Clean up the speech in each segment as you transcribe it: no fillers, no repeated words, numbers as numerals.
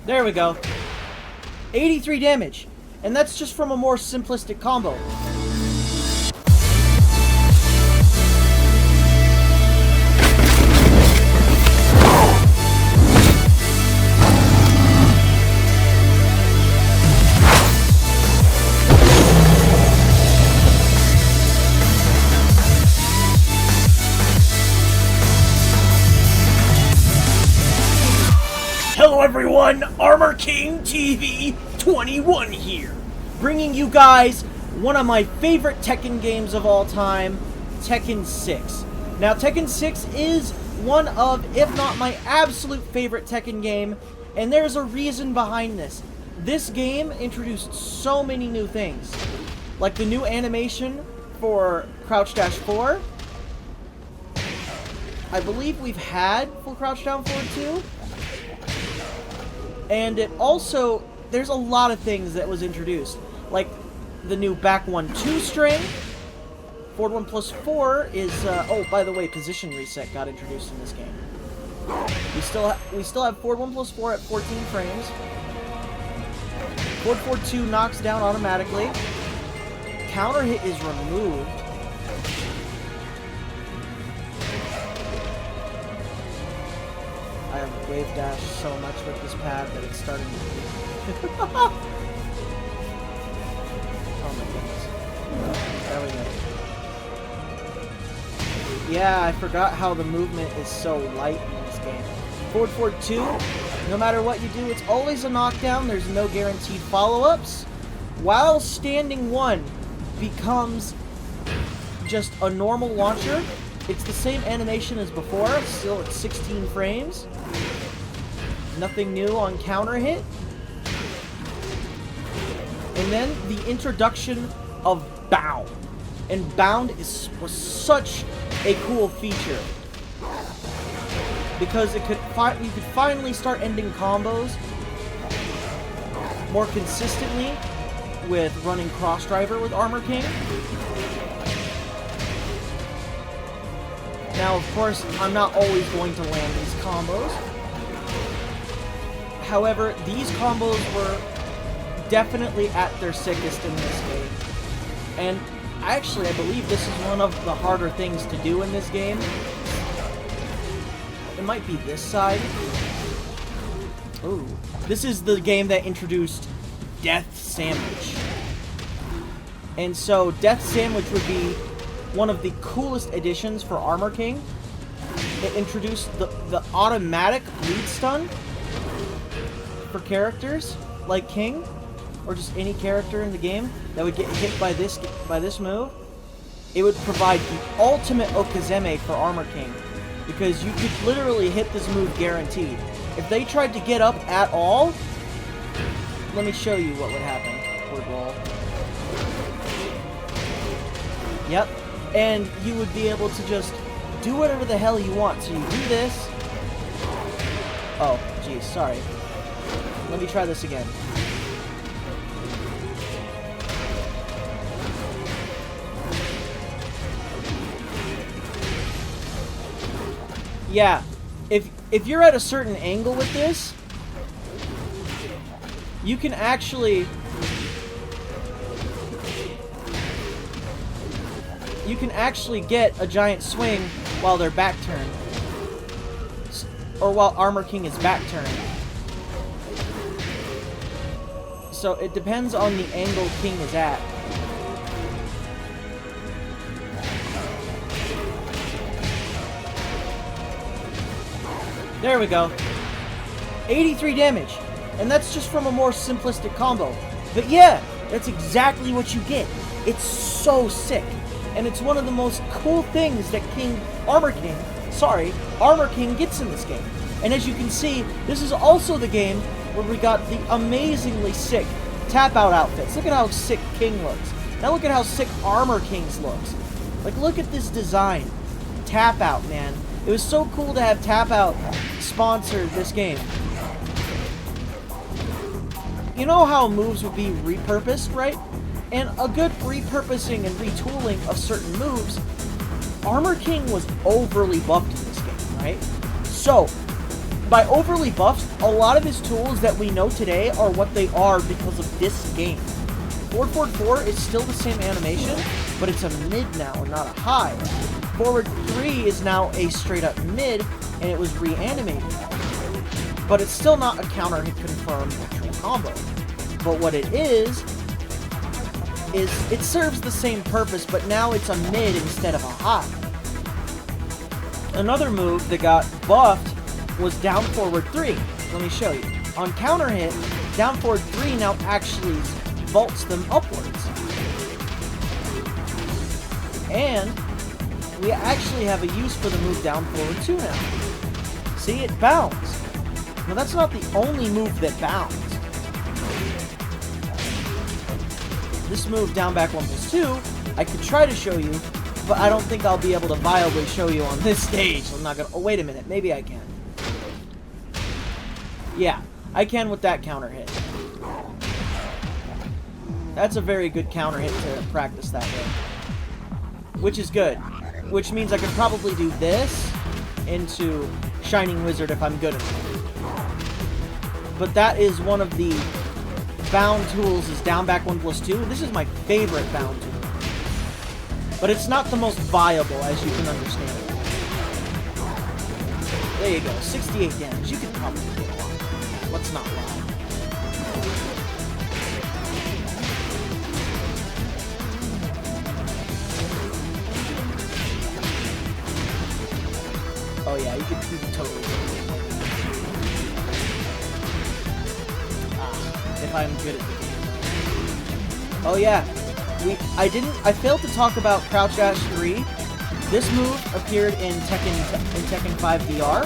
There we go. 83 damage. And that's just from a more simplistic combo. Hello everyone, Armor King TV 21 here, bringing you guys one of my favorite Tekken games of all time, Tekken 6. Now Tekken 6 is one of, if not my absolute favorite Tekken game, and there's a reason behind this. This game introduced so many new things, like the new animation for Crouch Dash 4. I believe we've had full Crouch Down 4 too. And it also, there's a lot of things that was introduced, like the new back 1-2 string. Forward 1 plus 4 is, oh, by the way, position reset got introduced in this game. We still have forward 1 plus 4 at 14 frames. Forward 4-2 knocks down automatically. Counter hit is removed. I have wave dash so much with this pad that it's starting to oh my goodness. There we go. Yeah, I forgot how the movement is so light in this game. Forward 4-2, no matter what you do, it's always a knockdown. There's no guaranteed follow-ups. While standing 1 becomes just a normal launcher. It's the same animation as before, still at 16 frames. Nothing new on counter hit. And then the introduction of Bound. And Bound was such a cool feature. Because you could finally start ending combos more consistently with running Cross Driver with Armor King. Now, of course, I'm not always going to land these combos. However, these combos were definitely at their sickest in this game. And actually, I believe this is one of the harder things to do in this game. It might be this side. Ooh. This is the game that introduced Death Sandwich. And so, Death Sandwich would be one of the coolest additions for Armor King. It introduced the automatic bleed stun for characters like King, or just any character in the game that would get hit by this move. It would provide the ultimate Okazeme for Armor King, because you could literally hit this move guaranteed. If they tried to get up at all, let me show you what would happen. Forward roll. Yep. And you would be able to just do whatever the hell you want. So you do this. Oh, geez, sorry. Let me try this again. Yeah, if you're at a certain angle with this, you can actually get a giant swing while they're back turned. Or while Armor King is back turned. So it depends on the angle King is at. There we go. 83 damage. And that's just from a more simplistic combo. But yeah, that's exactly what you get. It's so sick. And it's one of the most cool things that Armor King gets in this game. And as you can see, this is also the game where we got the amazingly sick tap-out outfits. Look at how sick King looks. Now look at how sick Armor King's looks. Like, look at this design. Tap-out, man. It was so cool to have tap-out sponsor this game. You know how moves would be repurposed, right? And a good repurposing and retooling of certain moves, Armor King was overly buffed in this game, right? So, by overly buffed, a lot of his tools that we know today are what they are because of this game. Forward forward 4 is still the same animation, but it's a mid now and not a high. Forward 3 is now a straight up mid, and it was reanimated. But it's still not a counter hit confirmed actual combo. But what it is it serves the same purpose, but now it's a mid instead of a high. Another move that got buffed was down forward 3. Let me show you. On counter hit, down forward 3 now actually vaults them upwards. And we actually have a use for the move down forward 2 now. See, it bounds. Now that's not the only move that bounds. This move down back 1+2, I could try to show you, but I don't think I'll be able to viably show you on this stage. I'm not gonna, oh wait a minute, maybe I can. Yeah, I can with that counter hit. That's a very good counter hit to practice that way. Which is good. Which means I could probably do this into Shining Wizard if I'm good enough. But that is one of the bound tools is down back 1+2. This is my favorite bound tool. But it's not the most viable, as you can understand. There you go, 68 damage. You can probably get a lot. Let's not lie. Oh yeah, you can totally do it. If I'm good at the game. Oh yeah, I failed to talk about Crouch Dash 3. This move appeared in Tekken 5 DR.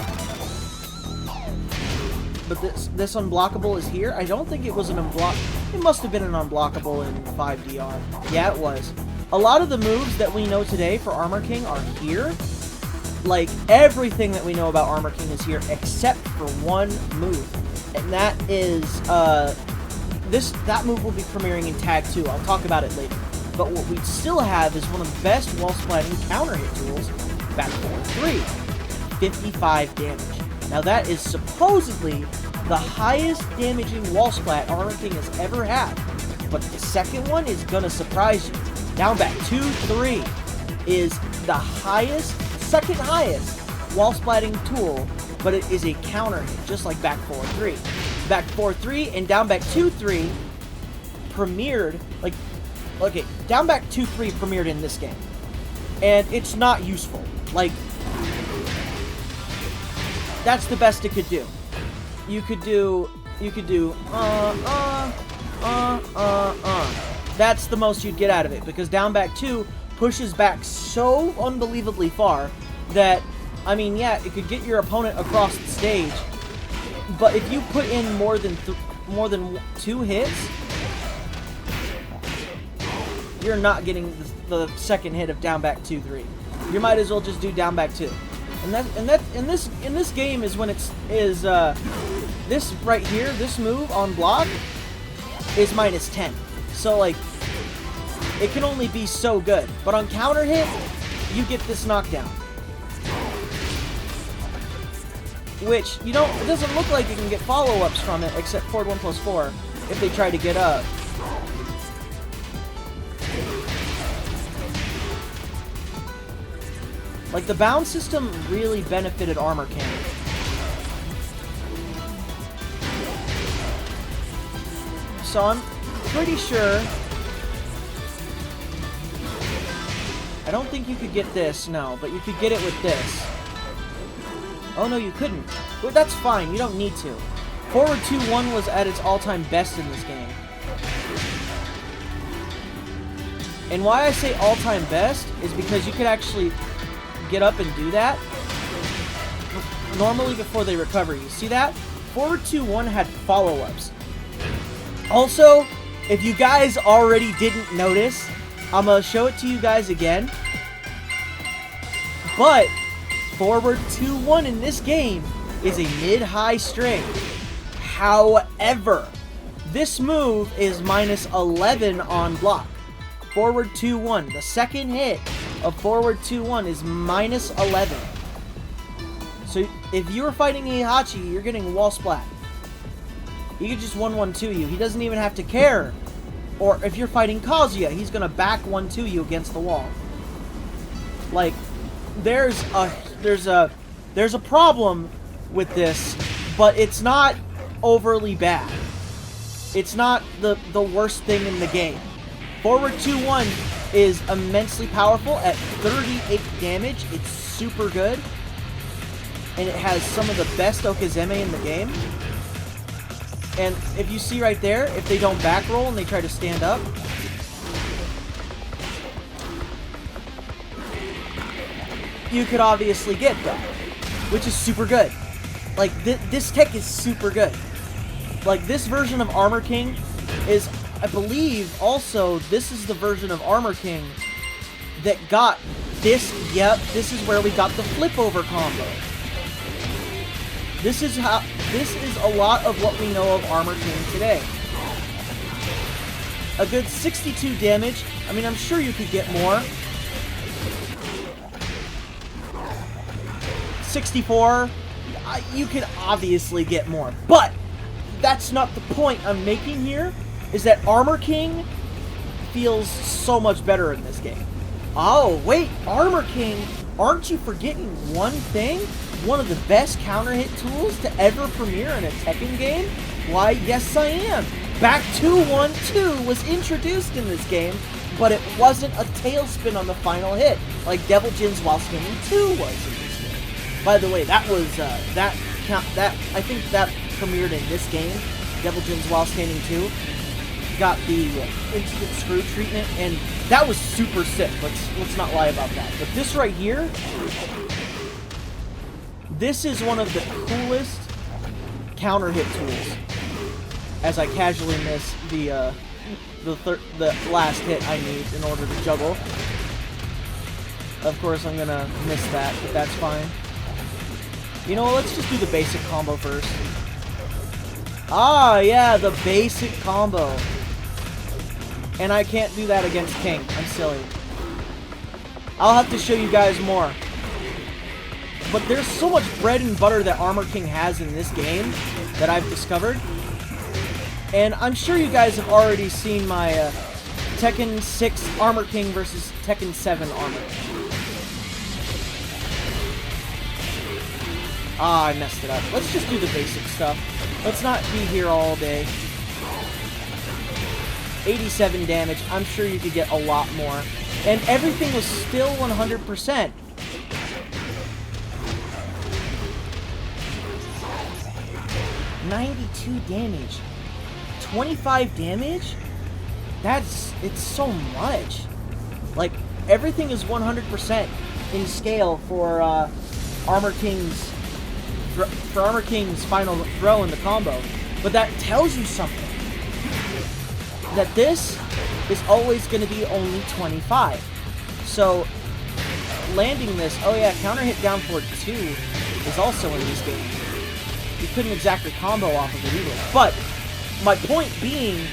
But this unblockable is here. I don't think it was an unblock. It must have been an unblockable in 5 DR. Yeah, it was. A lot of the moves that we know today for Armor King are here. Like, everything that we know about Armor King is here except for one move. And that is, that move will be premiering in Tag 2. I'll talk about it later. But what we still have is one of the best wall-splitting counter hit tools, back forward 3. 55 damage. Now that is supposedly the highest damaging wall splat Armor King has ever had. But the second one is gonna surprise you. Down back 2-3 is the highest, second highest wall splatting tool, but it is a counter hit, just like back 4-3. Back 4-3 and down back 2-3 premiered, like, okay, down back 2-3 premiered in this game. And it's not useful. Like, that's the best it could do. You could do, That's the most you'd get out of it, because down back 2 pushes back so unbelievably far that, I mean, yeah, it could get your opponent across the stage, but if you put in more than 2 hits, you're not getting the second hit of down back 2-3. You might as well just do down back 2. In this game is when this right here, this move on block is -10. So like, it can only be so good. But on counter hit, you get this knockdown, which it doesn't look like you can get follow-ups from it except forward 1+4 if they try to get up. Like, the bound system really benefited Armor King. So I'm pretty sure... I don't think you could get this, no, but you could get it with this. Oh no, you couldn't. But that's fine, you don't need to. Forward 2-1 was at its all-time best in this game. And why I say all-time best is because you could actually get up and do that normally before they recover. You see that? Forward 2-1 had follow-ups. Also, if you guys already didn't notice, I'm gonna show it to you guys again. But forward 2-1 in this game is a mid-high string. However, this move is -11 on block. Forward 2-1. The second hit of forward 2-1 is -11. So if you were fighting Heihachi, you're getting wall splat. He could just 1-1-2 you. He doesn't even have to care. Or if you're fighting Kazuya, he's gonna back 1-2 you against the wall. Like, there's a problem with this, but it's not overly bad. It's not the worst thing in the game. Forward 2-1 is immensely powerful at 38 damage. It's super good. And it has some of the best Okizeme in the game. And if you see right there, if they don't back roll and they try to stand up, you could obviously get that, which is super good. Like, this tech is super good. Like, this version of Armor King is, I believe, also, this is the version of Armor King that got this, yep, this is where we got the flip over combo. This is a lot of what we know of Armor King today. A good 62 damage. I mean, I'm sure you could get more. 64. You could obviously get more. But that's not the point I'm making here, is that Armor King feels so much better in this game. Oh, wait, Armor King, aren't you forgetting one thing? One of the best counter hit tools to ever premiere in a Tekken game? Why, yes I am. Back 2-1-2 was introduced in this game, but it wasn't a tailspin on the final hit, like Devil Jin's while spinning 2 was in this game. By the way, that was, I think that premiered in this game, Devil Jin's while standing 2. Got the instant screw treatment, and that was super sick. Let's not lie about that. But this right here, this is one of the coolest counter hit tools. As I casually miss the last hit I need in order to juggle. Of course, I'm gonna miss that, but that's fine. You know what? Let's just do the basic combo first. Ah, yeah, the basic combo. And I can't do that against King. I'm silly. I'll have to show you guys more. But there's so much bread and butter that Armor King has in this game that I've discovered. And I'm sure you guys have already seen my Tekken 6 Armor King versus Tekken 7 Armor King. Ah, I messed it up. Let's just do the basic stuff. Let's not be here all day. 87 damage. I'm sure you could get a lot more. And everything was still 100%. $92 damage. 25 damage? It's so much. Like, everything is 100% in scale for Armor King's final throw in the combo. But that tells you something. That this is always going to be only 25. So, landing this, oh yeah, counter hit down forward 2 is also in this game. You couldn't exactly combo off of it either. But, my point being,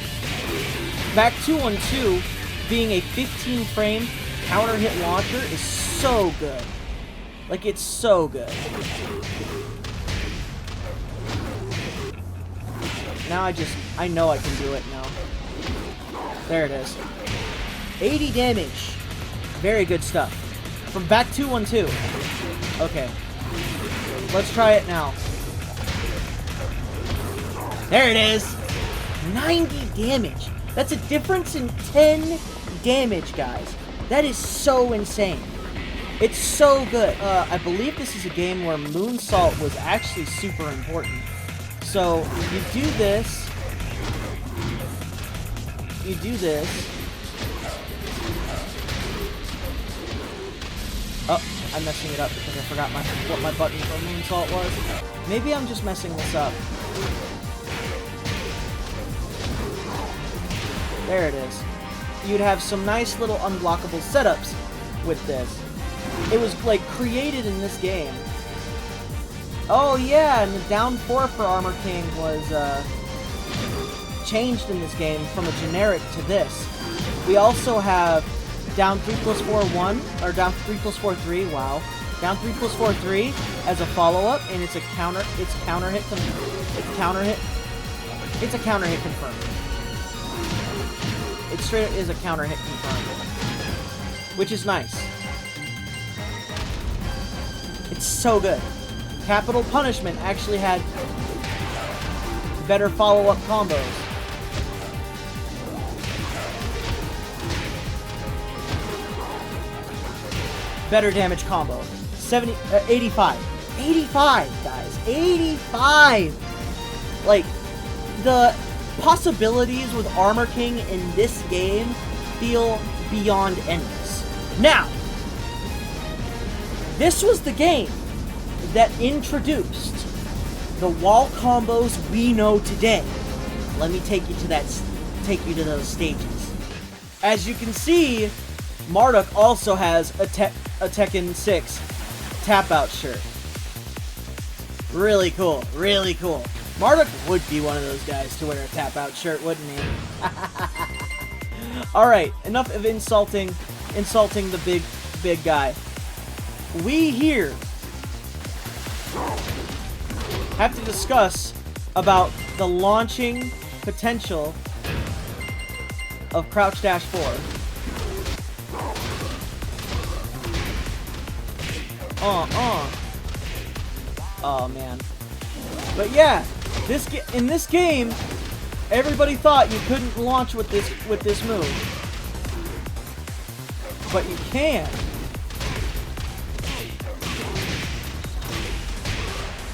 back 2-1-2 being a 15-frame counter hit launcher is so good. Like, it's so good. Now I know I can do it now. There it is. 80 damage. Very good stuff. From back 2-1-2. Okay. Let's try it now. There it is. 90 damage. That's a difference in 10 damage, guys. That is so insane. It's so good. I believe this is a game where Moonsault was actually super important. So, you do this. You do this. Oh, I'm messing it up because I forgot what my button for Moonsault was. Maybe I'm just messing this up. There it is. You'd have some nice little unblockable setups with this. It was, like, created in this game. Oh, yeah, and the down 4 for Armor King was, changed in this game from a generic to this. We also have down 3+4-1, or down 3+4-3, wow. Down 3 plus 4, 3 as a follow-up, and it's a counter hit. It's counter hit. It's a counter hit confirmed. It straight up is a counter hit confirmed, which is nice. It's so good. Capital Punishment actually had better follow-up combos. Better damage combo. 85. 85, guys. 85! Like, the possibilities with Armor King in this game feel beyond endless. Now, this was the game that introduced the wall combos we know today. Let me take you to those stages. As you can see, Marduk also has a Tekken 6 tap-out shirt. Really cool, really cool. Marduk would be one of those guys to wear a tap-out shirt, wouldn't he? Alright, enough of insulting the big guy. We here have to discuss about the launching potential of Crouch Dash 4. Oh man. But yeah, in this game, everybody thought you couldn't launch with this move. But you can.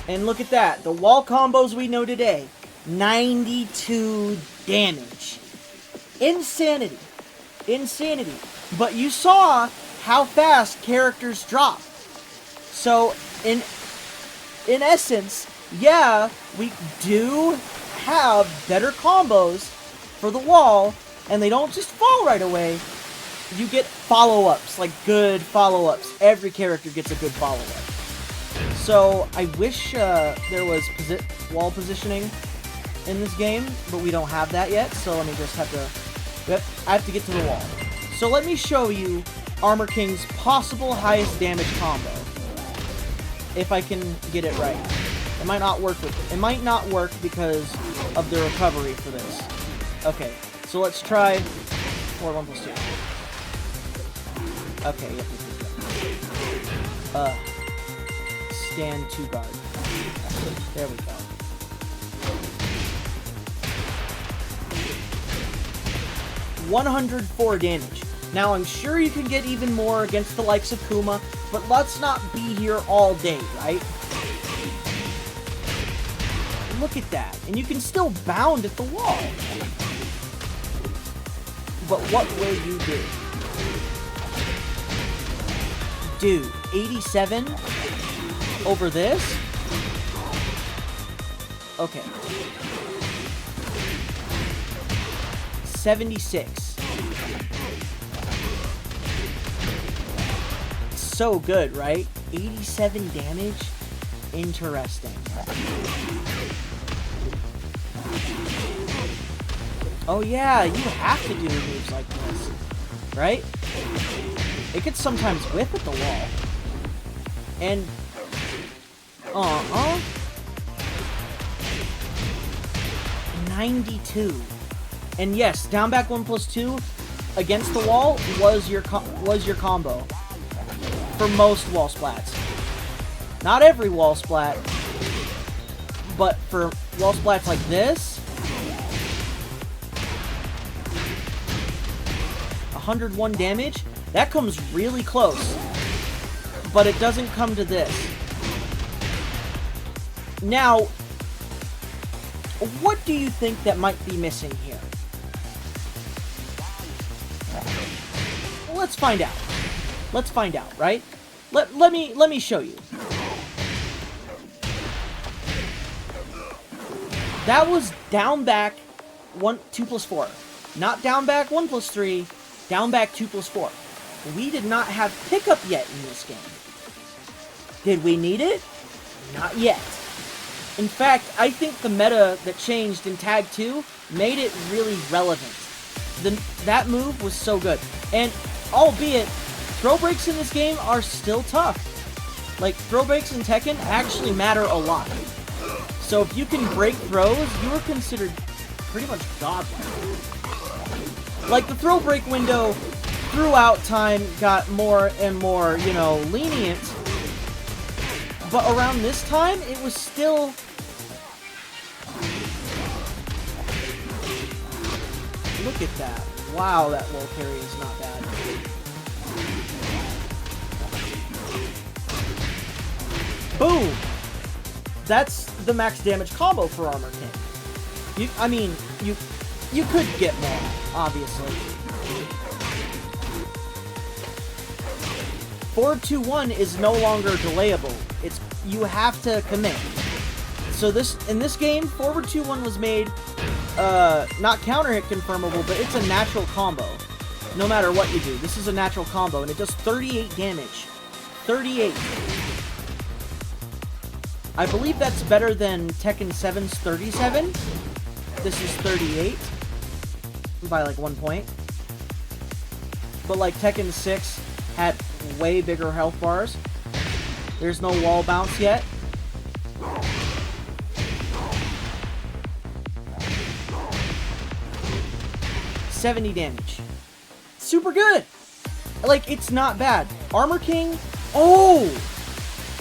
And look at that. The wall combos we know today. 92 damage. Insanity. Insanity. But you saw how fast characters drop. So, in essence, yeah, we do have better combos for the wall, and they don't just fall right away. You get follow-ups, like good follow-ups. Every character gets a good follow-up. So, I wish there was wall positioning in this game, but we don't have that yet, so let me just I have to get to the wall. So let me show you Armor King's possible highest damage combo. If I can get it right. It might not work because of the recovery for this. Okay, so let's try 4, 1 plus 2. Okay, yep. Stand 2 guard. There we go. $104 damage. Now, I'm sure you can get even more against the likes of Kuma, but let's not be here all day, right? Look at that. And you can still bound at the wall. But what will you do? Dude, 87 over this? Okay. 76. So good, right? 87 damage? Interesting. Oh yeah, you have to do moves like this, right? It could sometimes whip at the wall. And... 92. And yes, down back 1 plus 2 against the wall was your combo. For most wall splats. Not every wall splat, but for wall splats like this, 101 damage, that comes really close, but it doesn't come to this. Now, what do you think that might be missing here? Let's find out. Let's find out, right? Let me show you. That was down back 2 plus 4. Not down back 1 plus 3, down back 2 plus 4. We did not have pickup yet in this game. Did we need it? Not yet. In fact, I think the meta that changed in Tag 2 made it really relevant. That move was so good. And albeit, throw breaks in this game are still tough. Like, throw breaks in Tekken actually matter a lot. So if you can break throws, you are considered pretty much godlike. Like, the throw break window throughout time got more and more, you know, lenient. But around this time, it was still... Look at that. Wow, that low carry is not bad. Boom! That's the max damage combo for Armor King. I mean, you could get more, obviously. 4-2-1 is no longer delayable. You have to commit. So in this game, forward 2-1 was made not counter hit confirmable, but it's a natural combo. No matter what you do, this is a natural combo, and it does 38 damage. 38. I believe that's better than Tekken 7's 37. This is 38 by like 1 point. But like Tekken 6 had way bigger health bars. There's no wall bounce yet. $70 damage. Super good! Like, it's not bad. Armor King, oh!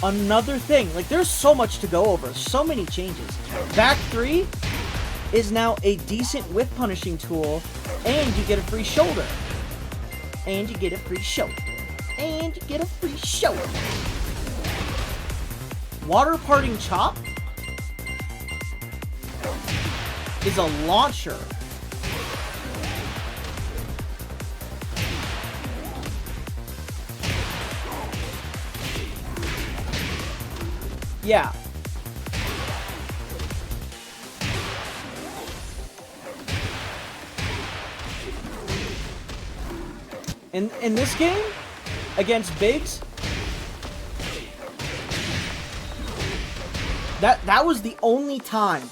Another thing. Like, there's so much to go over. So many changes. Back 3 is now a decent whip punishing tool, and you get a free shoulder. And you get a free shoulder. And you get a free shoulder. Water Parting Chop is a launcher. Yeah. In this game, against Biggs, that was the only time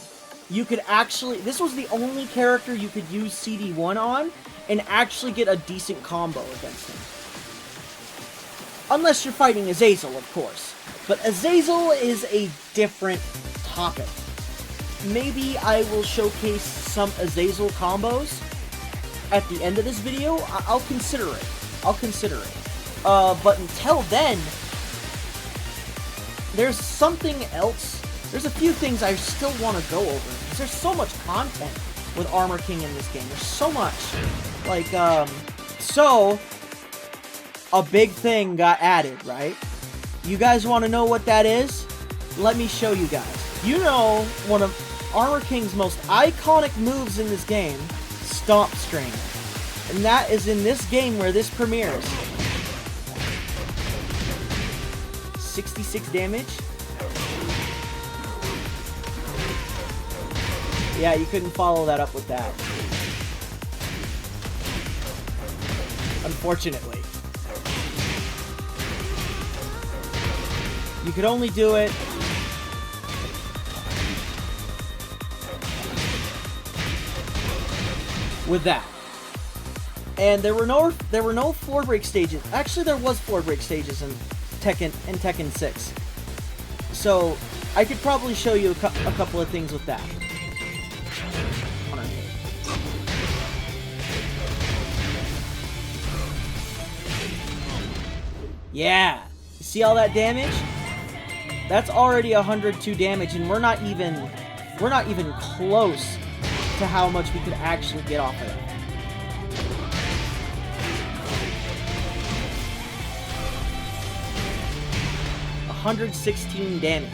you could actually... This was the only character you could use CD1 on and actually get a decent combo against him. Unless you're fighting Azazel, of course. But Azazel is a different topic. Maybe I will showcase some Azazel combos at the end of this video. I'll consider it. I'll consider it. But until then, there's something else. There's a few things I still want to go over, because there's so much content with Armor King in this game. There's so much. Like, so, a big thing got added, right? You guys want to know what that is? Let me show you guys. You know one of Armor King's most iconic moves in this game, Stomp String. And that is in this game where this premieres. 66 damage. Yeah, you couldn't follow that up with that. Unfortunately. You could only do it with that. And there were no floor break stages. Actually, there was floor break stages in Tekken 6. So I could probably show you a couple of things with that. Yeah. You see all that damage? That's already 102 damage, and we're not even close to how much we could actually get off of it. $116 damage.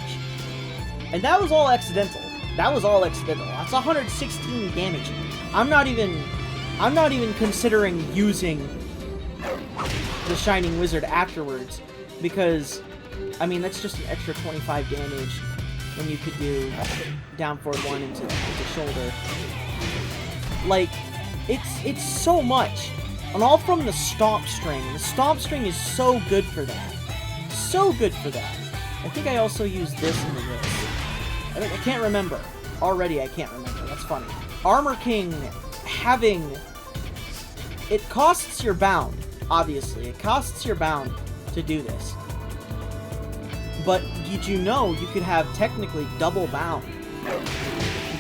And that was all accidental. That was all accidental. That's 116 damage. I'm not even considering using the Shining Wizard afterwards, because I mean, that's just an extra 25 damage when you could do down forward 1 into shoulder. Like, it's so much. And all from the Stomp String. The Stomp String is so good for that. So good for that. I think I also used this in the wrist. I can't remember. Already I can't remember. That's funny. Armor King having... It costs your bound, obviously. It costs your bound to do this. But did you know you could have technically double bound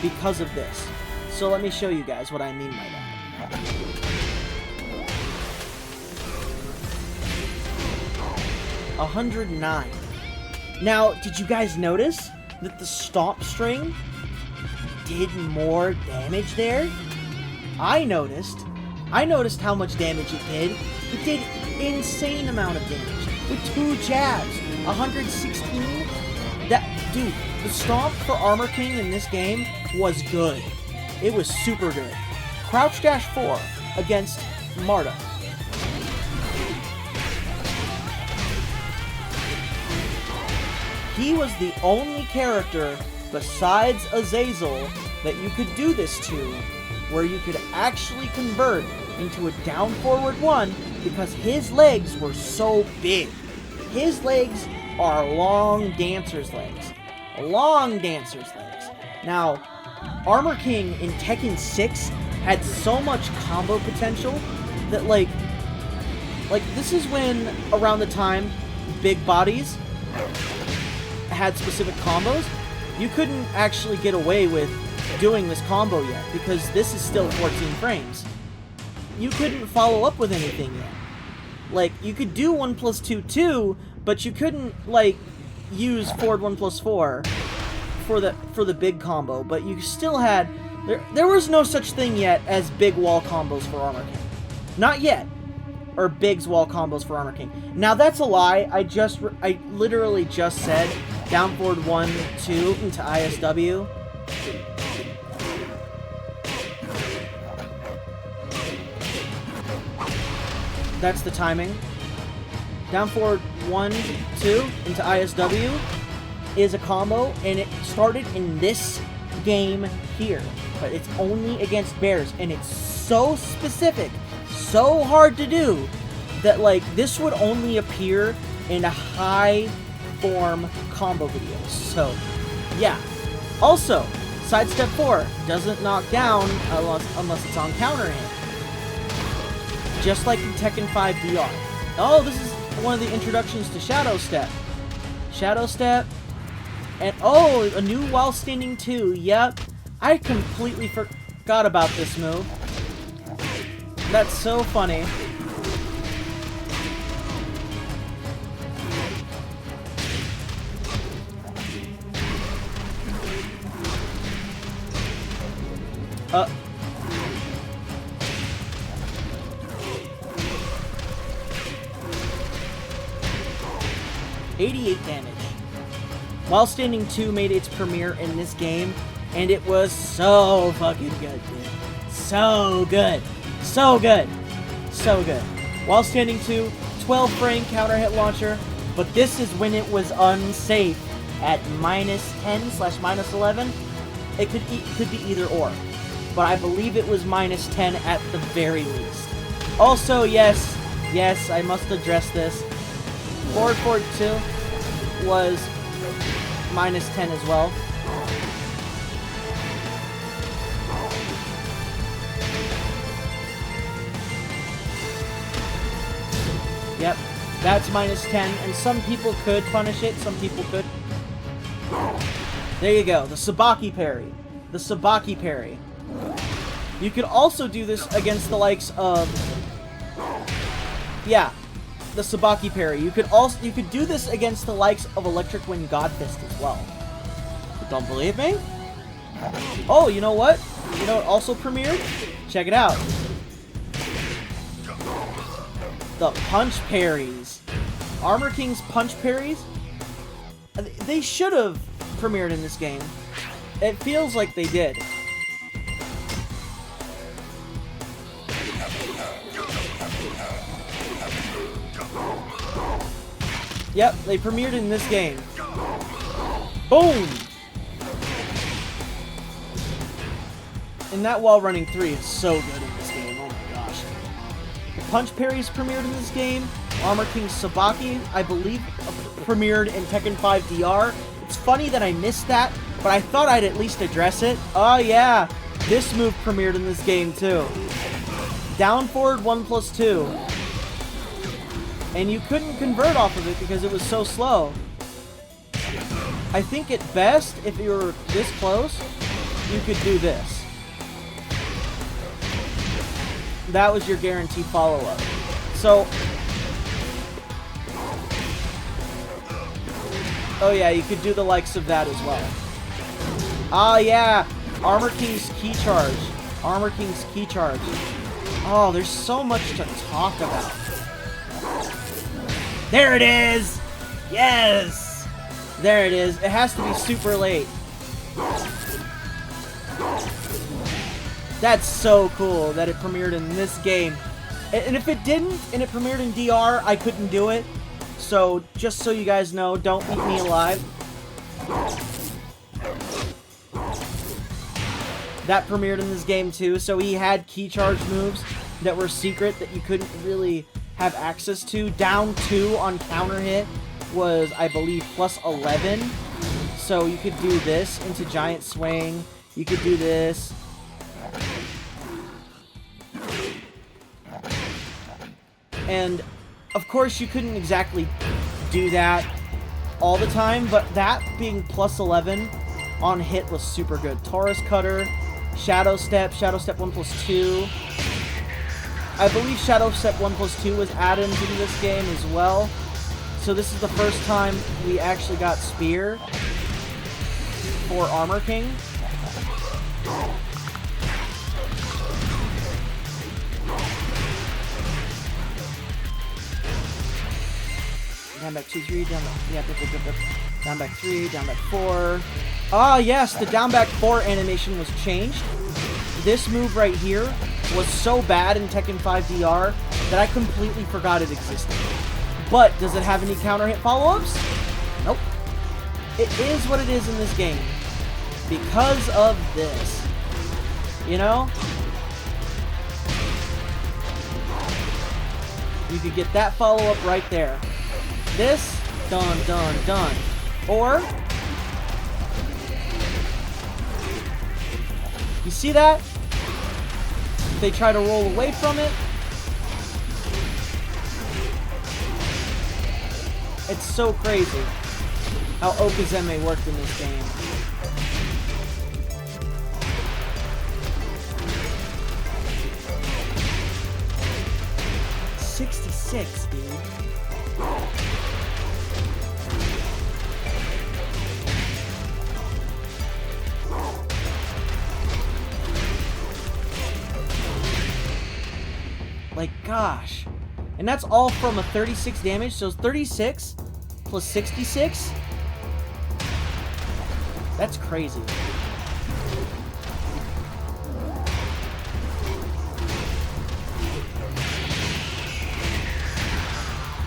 because of this? So let me show you guys what I mean by that. 109. Now, did you guys notice that the stomp string did more damage there? I noticed how much damage it did. It did insane amount of damage with 2 jabs. 116. Dude, the stomp for Armor King in this game was good. It was super good. Crouch Dash 4 against Marta. He was the only character besides Azazel that you could do this to, where you could actually convert into a down forward 1 because his legs were so big. His legs are long dancer's legs. Long dancer's legs. Now, Armor King in Tekken 6 had so much combo potential that like this is when around the time big bodies had specific combos, you couldn't actually get away with doing this combo yet because this is still 14 frames. You couldn't follow up with anything yet. Like, you could do 1+2 2, but you couldn't like use forward 1+4 for the big combo, but you still had there was no such thing yet as big wall combos for Armor King. Not yet. Or Big's wall combos for Armor King. Now that's a lie. I literally just said down forward 1, 2 into ISW. That's the timing. Down forward 1, 2 into ISW is a combo, and it started in this game here. But it's only against bears, and it's so specific, so hard to do, that like this would only appear in a high form combo videos. So yeah. Also, sidestep 4 doesn't knock down unless it's on counter hit. Just like in Tekken 5 DR. Oh, this is one of the introductions to Shadow Step. Shadow Step. And oh, a new while standing 2. Yep. I completely forgot about this move. That's so funny. Uh. 88 damage. While Standing 2 made its premiere in this game, and it was so fucking good, dude. So good. So good. So good. While Standing 2, 12 frame counter hit launcher, but this is when it was unsafe at -10/-11. It could be either or, but I believe it was -10 at the very least. Also, yes, I must address this. Forward 2 was -10 as well. Yep, that's -10, and some people could punish it, some people could. There you go, the Sabaki parry. The Sabaki parry. You could also do this against the likes of... Yeah, the Sabaki parry. You could do this against the likes of Electric Wind God Fist as well. Don't believe me? Oh, you know what? You know what also premiered? Check it out. The punch parries. Armor King's punch parries? They should have premiered in this game. It feels like they did. Yep, they premiered in this game. Boom! And that wall running 3 is so good in this game. Oh my gosh. Punch parries premiered in this game. Armor King Sabaki, I believe, premiered in Tekken 5 DR. It's funny that I missed that, but I thought I'd at least address it. Oh yeah, this move premiered in this game too. Down forward 1+2. And you couldn't convert off of it because it was so slow. I think at best, if you were this close, you could do this. That was your guaranteed follow-up. So... oh yeah, you could do the likes of that as well. Ah yeah! Armor King's Key Charge. Armor King's Key Charge. Oh, there's so much to talk about. There it is! Yes! There it is. It has to be super late. That's so cool that it premiered in this game. And if it didn't, and it premiered in DR, I couldn't do it. So, just so you guys know, don't eat me alive. That premiered in this game too, so he had key charge moves that were secret that you couldn't really have access to. Down 2 on counter hit was, I believe, plus 11. So you could do this into Giant Swing. You could do this. And, of course, you couldn't exactly do that all the time, but that being plus 11 on hit was super good. Taurus Cutter, Shadow Step 1 plus 2. I believe Shadow Step 1 plus 2 was added into this game as well. So this is the first time we actually got Spear for Armor King. Down back 2, 3, down back, yeah, down back 3, down back 4. Ah, yes, the down back 4 animation was changed. This move right here was so bad in Tekken 5 DR that I completely forgot it existed. But does it have any counter hit follow-ups? Nope. It is what it is in this game because of this. You know? You could get that follow-up right there. This, done, done, done. Or, you see that? If they try to roll away from it, it's so crazy how Okazeme worked in this game. $66, dude. Like, gosh. And that's all from a 36 damage, so 36 plus 66? That's crazy.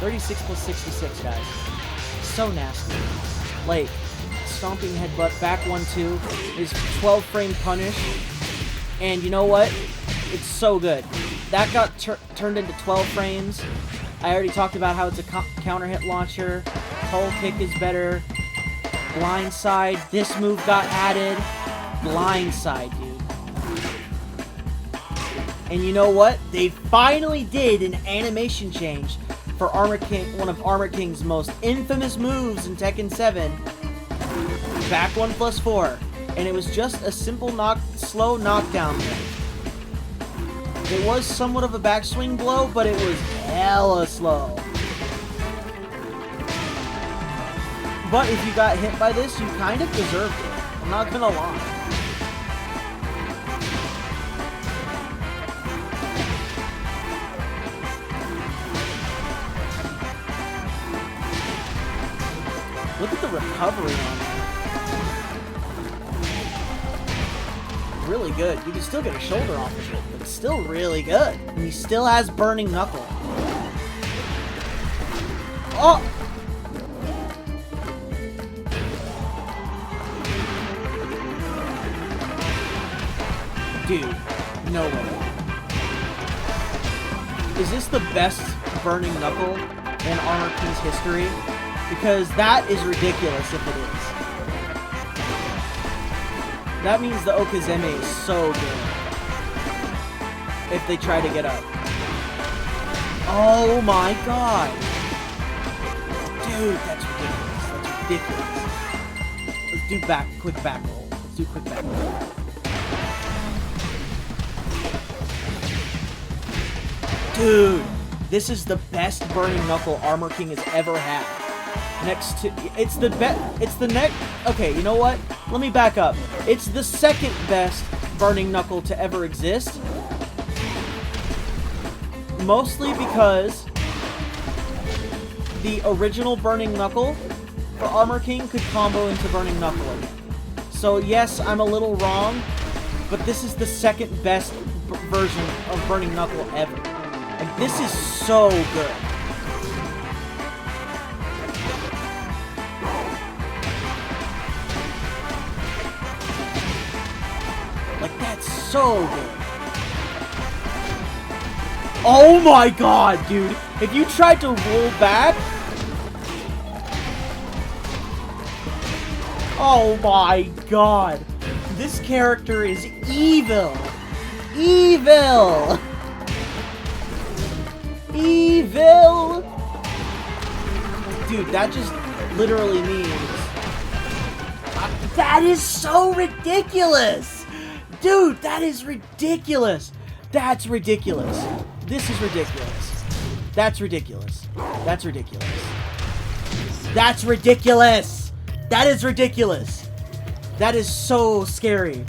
$36 plus 66, guys. So nasty. Like, stomping headbutt, back 1-2 is 12 frame punish. And you know what? It's so good. That got turned into 12 frames. I already talked about how it's a counter hit launcher. Toe kick is better. Blindside. This move got added. Blindside, dude. And you know what? They finally did an animation change for Armor King, one of Armor King's most infamous moves in Tekken 7. Back 1 plus 4. And it was just a simple slow knockdown move. It was somewhat of a backswing blow, but it was hella slow. But if you got hit by this, you kind of deserved it. I'm not gonna lie. Look at the recovery on that. Really good. You can still get a shoulder off of it, but it's still really good. And he still has Burning Knuckle. Oh! Dude, no way. Is this the best Burning Knuckle in Armor King's history? Because that is ridiculous if it is. That means the Okazeme is so good. If they try to get up. Oh my god. Dude, that's ridiculous. That's ridiculous. do quick back roll. Let's do quick back roll. Dude, this is the best Burning Knuckle Armor King has ever had. Next to, it's the next, okay, you know what? Let me back up. It's the second best Burning Knuckle to ever exist. Mostly because the original Burning Knuckle for Armor King could combo into Burning Knuckle. So yes, I'm a little wrong, but this is the second best version of Burning Knuckle ever. Like, this is so good. Like, that's so good. Oh my god, dude. If you tried to roll back... Oh my god. This character is evil. Evil. Evil. Dude, that just literally means... That is so ridiculous. Dude, that is ridiculous. That's ridiculous. This is ridiculous. That's ridiculous. That's ridiculous. That's ridiculous. That is ridiculous. That is so scary.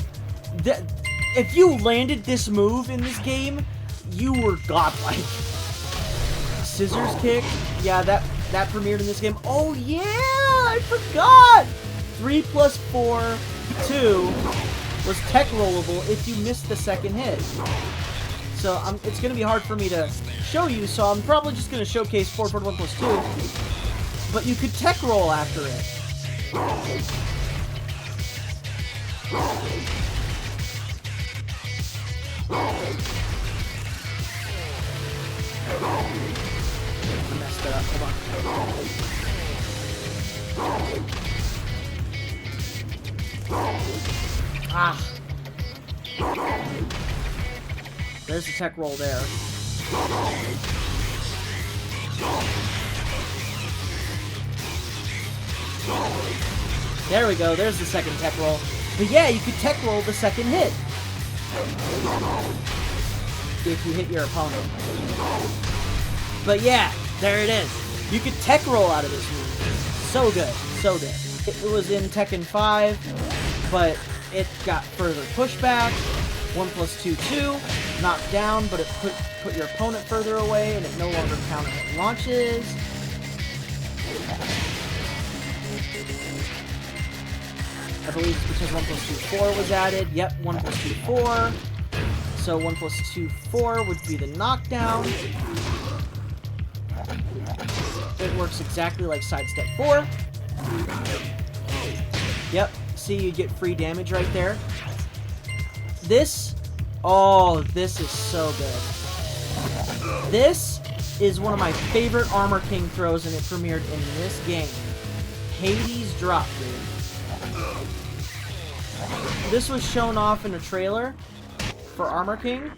If you landed this move in this game, you were godlike. Scissors kick. Yeah, that premiered in this game. Oh yeah, I forgot. 3 plus 4, 2 was tech rollable if you missed the second hit. So it's going to be hard for me to show you, so I'm probably just going to showcase 4 1 plus 2. But you could tech roll after it. I messed it up. Hold on. Ah. There's the tech roll there. There we go. There's the second tech roll. But yeah, you could tech roll the second hit. If you hit your opponent. But yeah, there it is. You could tech roll out of this move. So good. So good. It was in Tekken 5, but it got further pushback. 1 plus 2, 2. Knocked down, but it put your opponent further away, and it no longer counted hit launches. I believe it's because 1 plus 2, 4 was added. Yep, 1 plus 2, 4. So 1 plus 2, 4 would be the knockdown. It works exactly like sidestep 4. Yep, see, you get free damage right there. This, oh, this is so good. This is one of my favorite Armor King throws, and it premiered in this game. Hades drop, dude. This was shown off in a trailer for Armor King.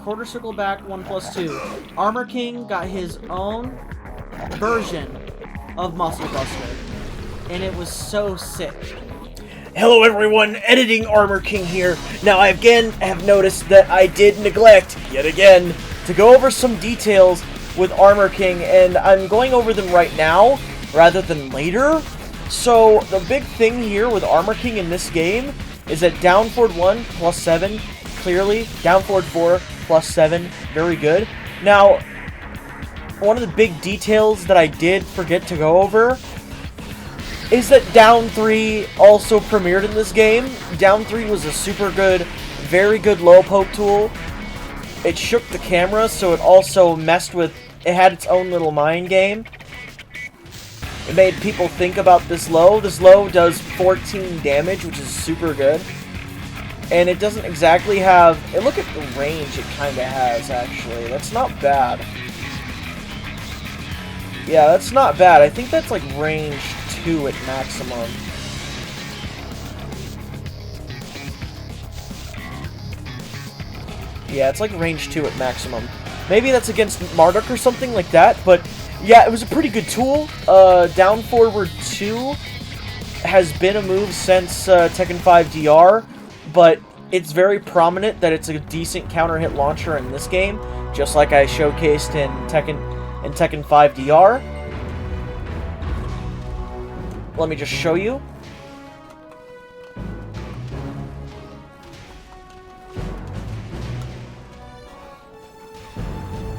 Quarter circle back, 1 plus 2. Armor King got his own version of Muscle Buster, and it was so sick. Hello everyone, Editing Armor King here. Now I again have noticed that I did neglect, yet again, to go over some details with Armor King, and I'm going over them right now, rather than later. So, the big thing here with Armor King in this game is that down forward 1 plus 7, clearly, down forward 4 plus 7, very good. Now, one of the big details that I did forget to go over is that down 3 also premiered in this game. Down 3 was a super good, very good low poke tool. It shook the camera, so it also messed with, it had its own little mind game. It made people think about this low. This low does 14 damage, which is super good. And it doesn't exactly have, and look at the range it kind of has, actually. That's not bad. Yeah, that's not bad. I think that's like range 2 at maximum. Yeah, it's like range 2 at maximum. Maybe that's against Marduk or something like that, but yeah, it was a pretty good tool. Down forward 2 has been a move since Tekken 5 DR, but it's very prominent that it's a decent counter hit launcher in this game, just like I showcased in Tekken 5 DR. Let me just show you.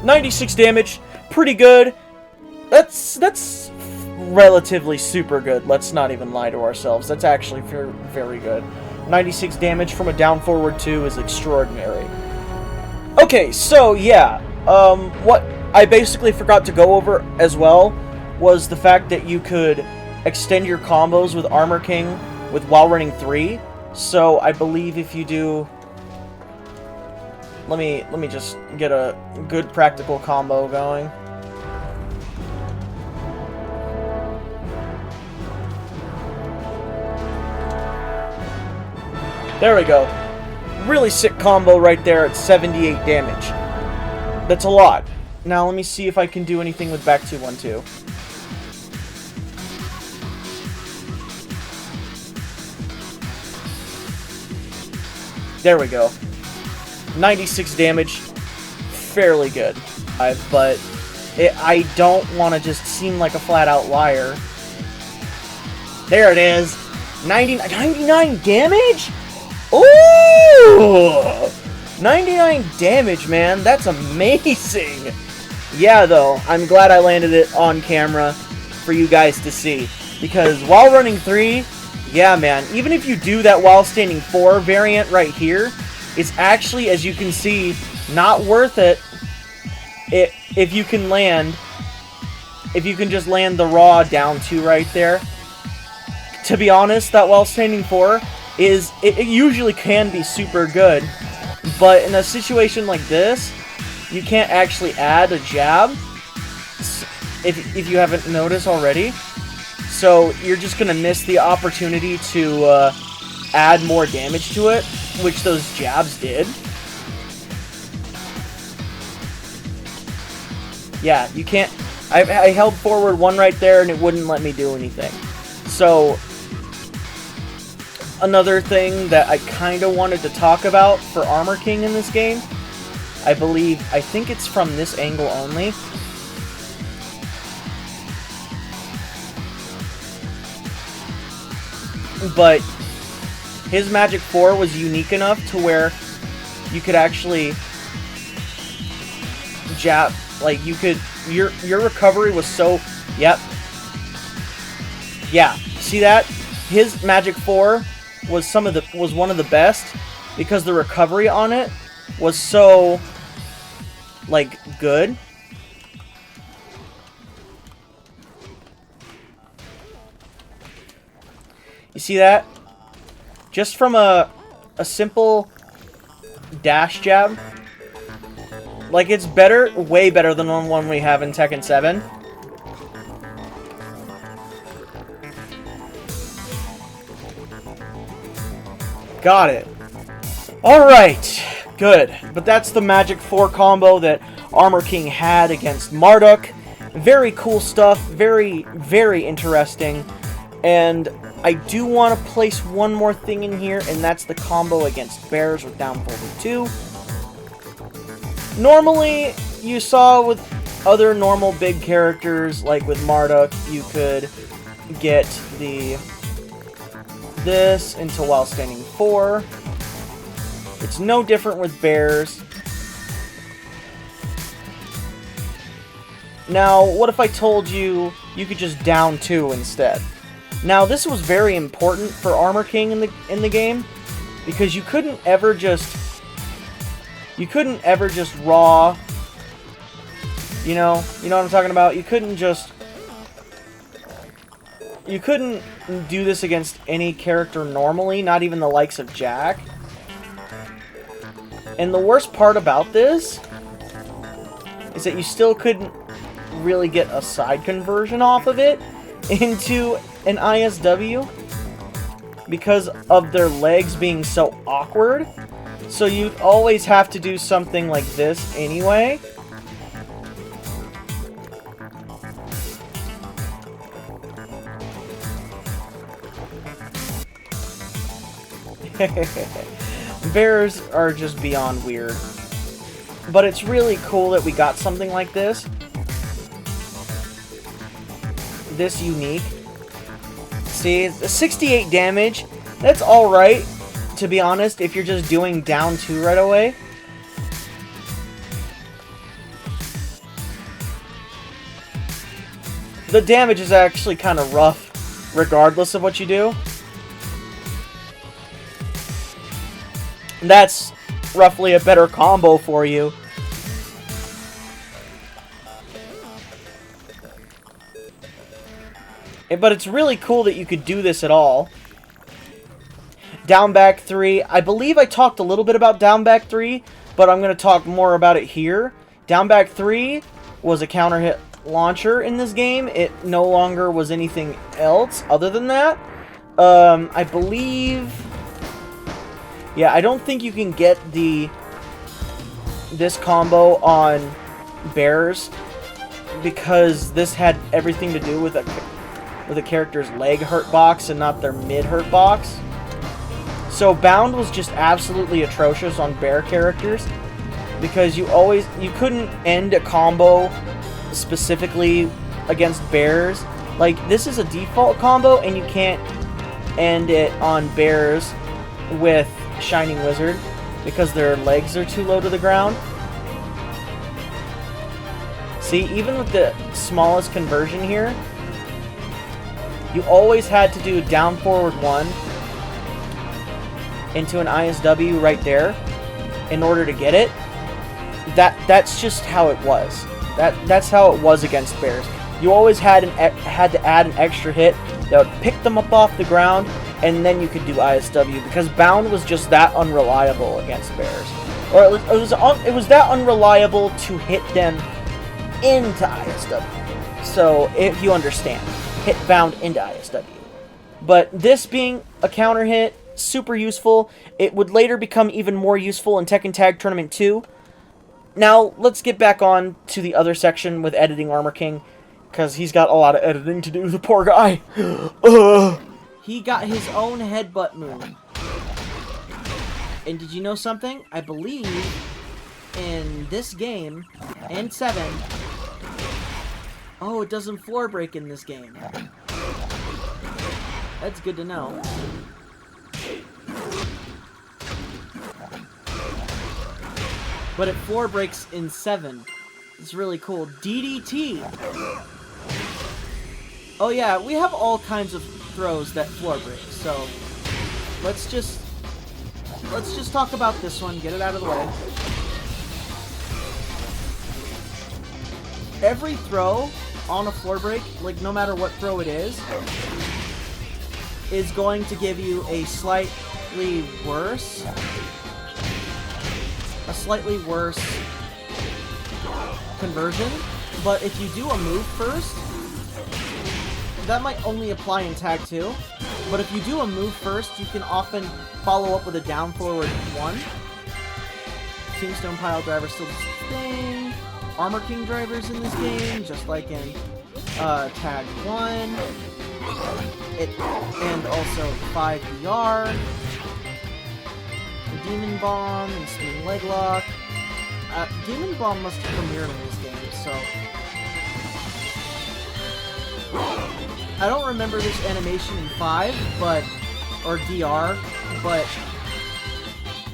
$96 damage, pretty good. That's relatively super good. Let's not even lie to ourselves. That's actually very, very good. 96 damage from a down forward 2 is extraordinary. Okay, so yeah, what I basically forgot to go over as well was the fact that you could extend your combos with Armor King while running 3. So I believe if you do, let me just get a good practical combo going. There we go. Really sick combo right there at 78 damage. That's a lot. Now let me see if I can do anything with back 2-1-2. There we go. 96 damage. Fairly good. But I don't want to just seem like a flat-out liar. There it is. 99 damage? Ooh! 99 damage, man. That's amazing. Yeah, though, I'm glad I landed it on camera for you guys to see. Because while running 3, yeah, man, even if you do that while standing 4 variant right here, it's actually, as you can see, not worth it if you can just land the raw down 2 right there. To be honest, that while standing 4 it usually can be super good, but in a situation like this, you can't actually add a jab if you haven't noticed already. So you're just gonna miss the opportunity to add more damage to it, which those jabs did. Yeah, you can't. I held forward 1 right there and it wouldn't let me do anything. So another thing that I kind of wanted to talk about for Armor King in this game, I think it's from this angle only. But his Magic 4 was unique enough to where you could actually jab, like you could, your recovery was so, yep. Yeah, see that? His Magic 4 was one of the best because the recovery on it was so, like, good. You see that? Just from a simple dash jab, like, it's better, way better than the one we have in Tekken 7. Got it. Alright, good. But that's the Magic 4 combo that Armor King had against Marduk. Very cool stuff, very, very interesting. And I do want to place one more thing in here, and that's the combo against Bears with down forward 2. Normally, you saw with other normal big characters, like with Marduk, you could get this into while standing 4. It's no different with Bears. Now, what if I told you you could just down 2 instead? Now, this was very important for Armor King in the game, because you couldn't ever just raw, you know what I'm talking about? You couldn't do this against any character normally, not even the likes of Jack. And the worst part about this is that you still couldn't really get a side conversion off of it into an ISW because of their legs being so awkward. So you'd always have to do something like this anyway. Bears are just beyond weird. But it's really cool that we got something like this. This unique. See, it's 68 damage. That's alright, to be honest, if you're just doing down 2 right away. The damage is actually kind of rough, regardless of what you do. That's roughly a better combo for you. But it's really cool that you could do this at all. Down back 3. I believe I talked a little bit about down back 3, but I'm going to talk more about it here. Down back 3 was a counter hit launcher in this game. It no longer was anything else other than that. I believe... Yeah, I don't think you can get this combo on Bears because this had everything to do with a character's leg hurt box and not their mid hurt box. So Bound was just absolutely atrocious on Bear characters because you couldn't end a combo specifically against Bears. Like, this is a default combo and you can't end it on Bears with Shining Wizard because their legs are too low to the ground. See, even with the smallest conversion here, you always had to do down forward 1 into an ISW right there in order to get it. That's just how it was. That's how it was against Bears. You always had to add an extra hit that would pick them up off the ground, and then you could do ISW because Bound was just that unreliable against Bears, or it was that unreliable to hit them into ISW. So if you understand, hit Bound into ISW. But this being a counter hit, super useful. It would later become even more useful in Tekken Tag Tournament 2. Now, let's get back on to the other section with editing Armor King, because he's got a lot of editing to do, the poor guy. He got his own headbutt move. And did you know something? I believe in this game, and 7, oh, it doesn't floor break in this game. That's good to know. But it floor breaks in 7. It's really cool. DDT! Oh yeah, we have all kinds of throws that floor break, so let's just talk about this one, get it out of the way. Every throw on a floor break, like no matter what throw it is going to give you a slightly worse conversion, but if you do a move first, that might only apply in Tag 2, but if you do a move first, you can often follow up with a down forward 1. Tombstone Pile Driver still the thing. Armor King drivers in this game, just like in Tag 1. And also 5DR. Demon Bomb and Spinning Leg Lock. Demon Bomb must have premiered in this game, so... I don't remember this animation in 5, but... or DR, but...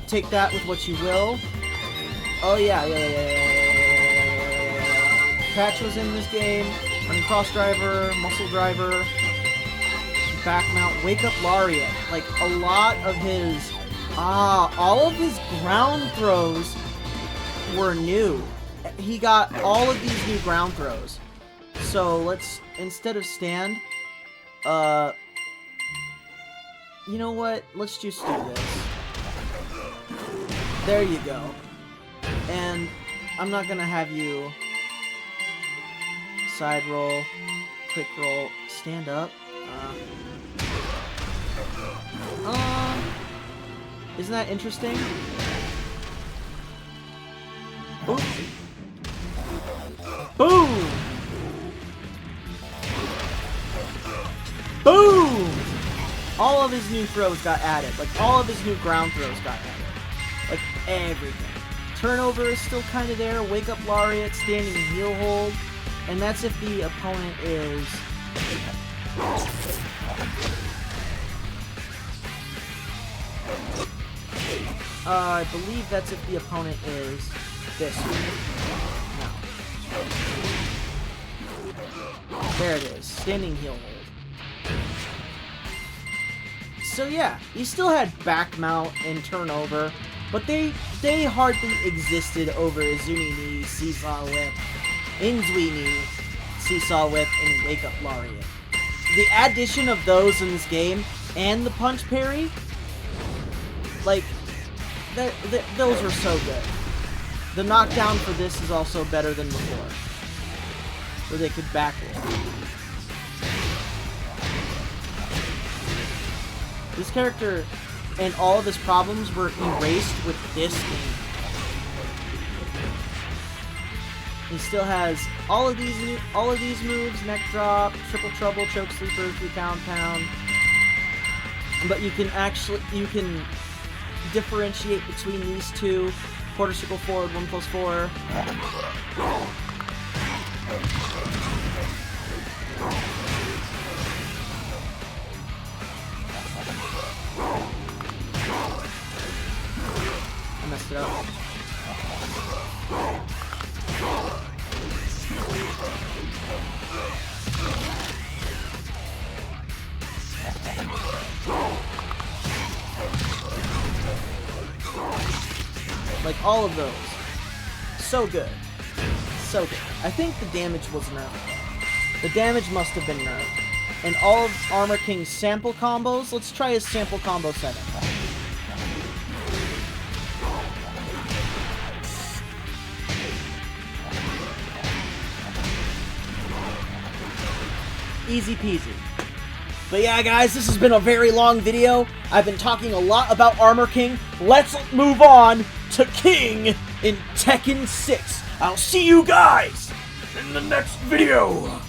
take that with what you will. Oh yeah. Patch was in this game. Running Cross Driver, Muscle Driver, Back Mount, Wake Up Lariat. Like, a lot of his... all of his ground throws were new. He got all of these new ground throws. So let's, instead of stand, you know what? Let's just do this. There you go. And I'm not gonna have you side roll, quick roll, stand up. Isn't that interesting? Boom! Boom! Boom! All of his new throws got added. Like, all of his new ground throws got added. Like, everything. Turnover is still kind of there. Wake Up Lariat, Standing Heel Hold. And that's if the opponent is... I believe that's if the opponent is this one. No. There it is. Standing Heel Hold. So yeah, he still had back mount and turnover, but they hardly existed over Izumi Knee, Seesaw Whip, Inzui Knee, Seesaw Whip, and Wake Up Lariat. The addition of those in this game, and the punch parry, like, those were so good. The knockdown for this is also better than before, where they could back it. This character and all of his problems were erased with this game. He still has all of these moves: neck drop, triple trouble, choke sleeper, 3 count pound. But you can differentiate between these two: quarter circle forward, 1+4. I messed it up. Like, all of those. So good. So good. I think the damage was nerfed. The damage must have been nerfed. And all of Armor King's sample combos, let's try his sample combo setting. Easy peasy. But yeah, guys, this has been a very long video. I've been talking a lot about Armor King. Let's move on to King in Tekken 6. I'll see you guys in the next video.